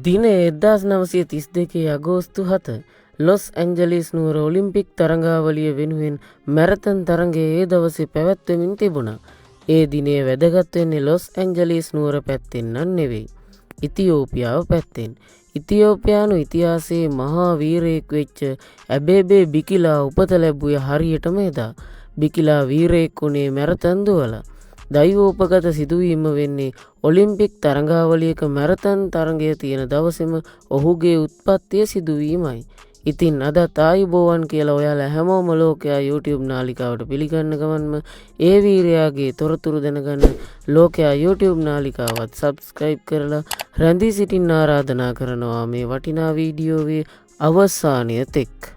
දින 1932 අගෝස්තු 7 Los Angeles නුවර Olympic තරඟාවලිය වෙනුවෙන් මැරතන් තරඟය ඒ දවසේ පැවැත්වෙමින් තිබුණා. ඒ දිනේ වැදගත් වෙන්නේ ලොස් ඇන්ජලිස් නුවර පැත්තෙන් නම් නෙවෙයි. ඉතියෝපියාව පැත්තෙන්. ඉතියෝපියානු ඉතිහාසයේ මහා වීරයෙක් වෙච්ච ඇබේබේ බිකිලා උපත ලැබුවේ හරියටම එදා. බිකිලා වීරයෙක් වුණේ මැරතන් දුවලා. දෛවෝපගත සිදුවීම වෙන්නේ ඔලිම්පික් තරඟාවලියක මැරතන් තරඟය තියෙන දවසේම ඔහුගේ උත්පත්තිය සිදුවීමයි. ඉතින් අදත් ආයුබෝවන් කියලා ඔයාලා හැමෝම ලෝකයා YouTube නාලිකාවට පිළිගන්න ගමන්ම ඒ වීරයාගේ තොරතුරු දැනගන්න ලෝකයා YouTube නාලිකාවත් subscribe කරලා රැඳී සිටින්න ආරාධනා කරනවා මේ වටිනා වීඩියෝවේ අවසානය තෙක්.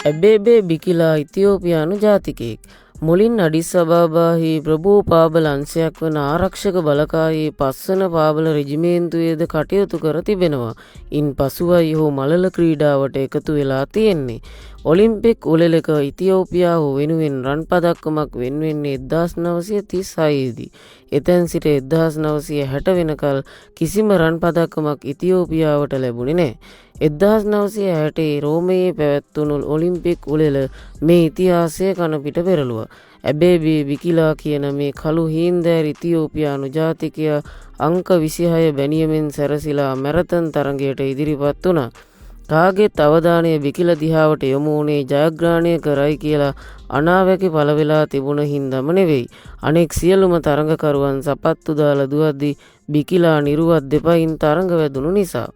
ඇබේබේ බිකිලා ඉතියෝපියානු ජාතිකයෙක්. මුලින් අඩිස් අබාබාහි ප්‍රභූ පාබල අංශයක් වන ආරක්ෂක බලකායේ 5 වන පාබල රෙජිමේන්තුවේද කටයුතු කර තිබෙනවා. ඉන් පසුවයි ඔහු මලල ක්‍රීඩාවට එකතු වෙලා තියෙන්නේ. ඔලිම්පික් උළෙලක ඉතියෝපියාව වෙනුවෙන් රන් පදක්කමක් වෙන්වෙන්නේ 1936 දී. එතැන් සිට 1960 වෙනකල් කිසිම රන් පදක්කමක් ඉතියෝපියාවට ලැබුණේ නැහැ. 1960 රෝමයේ පැවැත්වුණු ඔලිම්පික් උළෙල මේ ඉතිහාසය කනපිට පෙරළුවා. ඇබේබේ බිකිලා කියන මේ කළු හීන්දෑර ඉතියෝපියානු ජාතිකයා අංක 26 බැනියමෙන් සැරසිලා මැරතන් තරඟයට ඉදිරිපත් වුණා. කාගේත් අවධානය බිකිලා දිහාවට යොමු වුණේ ජයග්‍රහණය කරයි කියලා අනාවැකි පළ වෙලා තිබුණ හින්දාම නෙවෙයි. අනෙක් සියලුම තරඟකරුවන් සපත්තු දාලා දුවද්දී බිකිලා නිරුවත් දෙපයින් තරඟ වැදුණු නිසා.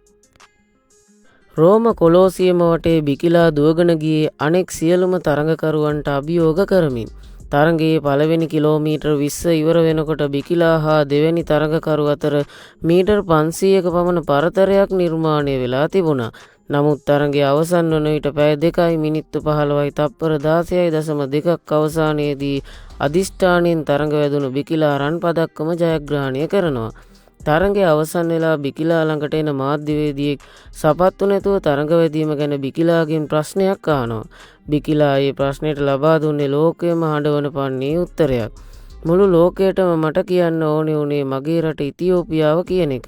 රෝම කොලෝසියම වටේ බිකිලා දුවගෙන ගියේ අනෙක් සියලුම තරඟකරුවන්ට අභියෝග කරමින්. තරඟයේ පළවෙනි කිලෝමීටර් 20 ඉවර වෙනකොට බිකිලා හා දෙවැනි තරඟකරු අතර මීටර් 500ක පමණ පරතරයක් නිර්මාණය වෙලා තිබුණා. නමුත් තරඟය අවසන් වන විට පැය 2යි මිනිත්තු 15යි තප්පර 16.2ක් අවසානයේදී අදිෂ්ඨානයෙන් තරඟ වැදුණු බිකිලා රන් පදක්කම ජයග්‍රහණය කරනවා. තරඟය අවසන් වෙලා බිකිලා ළඟට එන මාධ්‍යවේදියෙක් සපත්තු නැතුව තරඟ වැදීම ගැන බිකිලාගෙන් ප්‍රශ්නයක් අහනවා. බිකිලා ඒ ප්‍රශ්නෙට ලබා දුන්නේ ලෝකයේම හඬවන පන්නේ උත්තරයක්. මුළු ලෝකයටම මට කියන්න ඕනේ උනේ මගේ රට ඉතියෝපියාව කියන එක.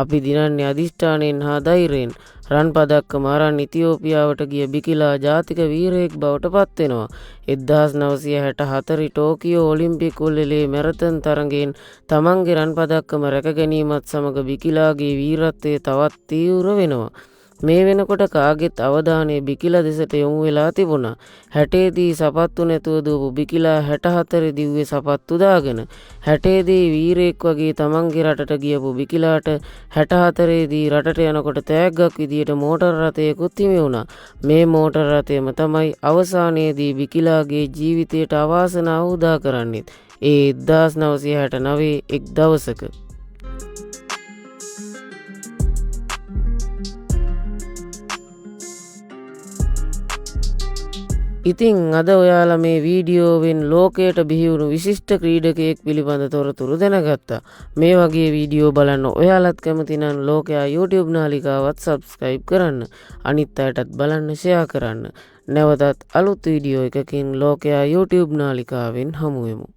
අපි දිනන්නේ අදිෂ්ඨානයෙන් හා ධෛර්යයෙන්. රන් පදක්කම අරන් ඉතියෝපියාවට ගිය බිකිලා ජාතික වීරයෙක් බවට පත් වෙනවා. 1964 ටෝකියෝ ඔලිම්පික් උළෙලේ මැරතන් තරඟයෙන් තමන්ගේ රන් පදක්කම රැක ගැනීමත් සමග බිකිලාගේ වීරත්වය තවත් තීව්‍ර වෙනවා. මේ වෙනකොට කාගෙත් අවධානය බිකිලා දෙසට යොමු වෙලා තිබුණා. 60 දී සපත්තු නැතුව දුවපු බිකිලා 64 දිව්වේ සපත්තු දාගෙන 60 දී වීරයෙක් වගේ තමන්ගේ රටට ගියපු බිකිලාට 64 දී රටට යනකොට තෑග්ගක් විදියට මෝටර් රථයකුත් හිමි වුණා. මේ මෝටර් රථයම තමයි අවසානයේදී බිකිලාගේ ජීවිතයට අවාසනාව උදා කරන්නේ. ඒ 1969 එක් දවසක. ඉතින් අද ඔයාලා මේ වීඩියෝවෙන් ලෝකයට බිහිවුණු විශිෂ්ට ක්‍රීඩකයෙක් පිළිබඳ තොරතුරු දැනගත්තා. මේ වගේ වීඩියෝ බලන්න ඔයාලත් කැමති නම් ලෝකයා YouTube නාලිකාවත් subscribe කරන්න. අනිත් අයටත් බලන්න share කරන්න. නැවතත් අලුත් වීඩියෝ එකකින් ලෝකයා YouTube නාලිකාවෙන් හමු වෙමු.